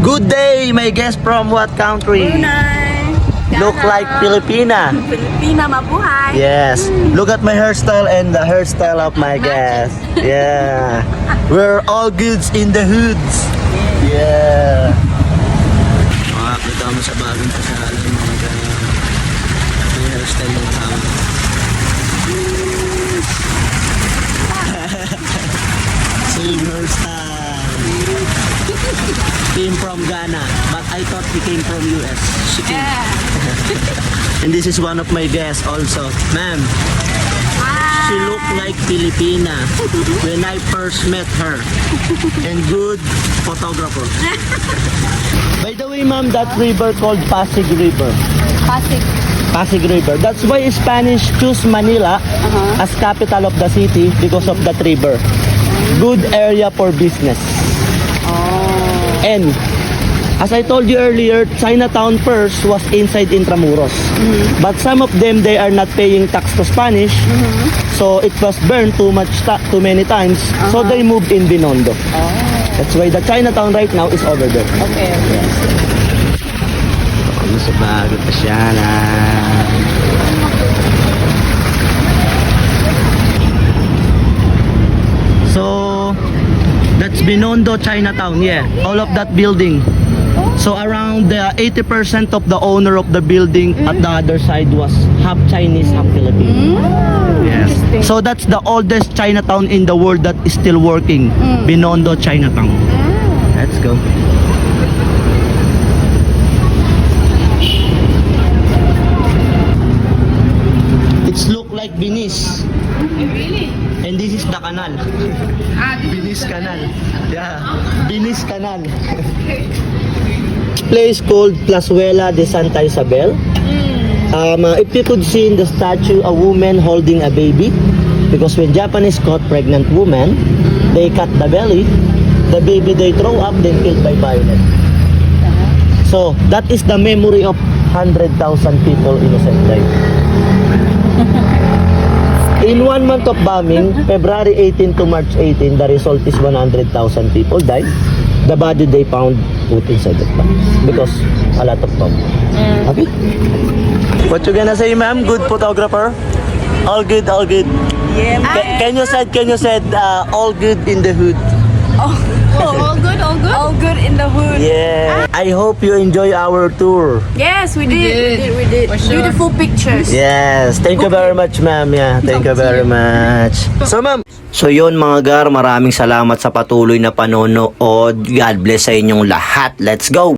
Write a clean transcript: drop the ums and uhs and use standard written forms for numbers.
Good day, my guest from what country? Brunei. Look like Filipina. Filipina, mabuhay. Yes. Look at my hairstyle and the hairstyle of my guest. Yeah. We're all goods in the hoods. Yeah. Makakita mo sa bagong kasalan mga may hairstyle ng tao. Same hairstyle. Came from Ghana, but I thought he came from US. She came. And this is one of my guests also. Ma'am, she looked like Filipina when I first met her. And good photographer. By the way, ma'am, that river called Pasig River. Pasig. Pasig River. That's why Spanish choose Manila as capital of the city because of that river. Good area for business. And as I told you earlier, Chinatown first was inside Intramuros. But some of them, they are not paying tax to Spanish. So it was burned too many times. So they moved in Binondo. That's why the Chinatown right now is over there. Okay. Ano sa bago pa siya na. So that's Binondo, Chinatown. Yeah, all of that building. So around 80% of the owner of the building at the other side was half Chinese, half Filipino. Yes. So that's the oldest Chinatown in the world that is still working. Binondo, Chinatown. Let's go. It's look like Venice. Really? And this is the canal. Venice Canal. Yeah. Venice Canal. Place called Plazuela de Santa Isabel. If you could see in the statue a woman holding a baby, because when Japanese caught pregnant woman, they cut the belly, the baby they throw up, then killed by bayonet. So that is the memory of 100,000 people innocent died. In 1 month of bombing, February 18 to March 18, the result is 100,000 people died. The body they found put inside the box because a lot of bomb. Okay? What you gonna say, ma'am? Good photographer? All good, all good. Yeah. Can you said all good in the hood? All good, all good. All good in the hood. Yeah. I hope you enjoy our tour. Yes, we did. We did. For sure. Beautiful pictures. Yes, thank you very much, ma'am. Yeah, thank you very much. So, ma'am. So, yun mga gar, maraming salamat sa patuloy na panonood. God bless sa inyong lahat. Let's go!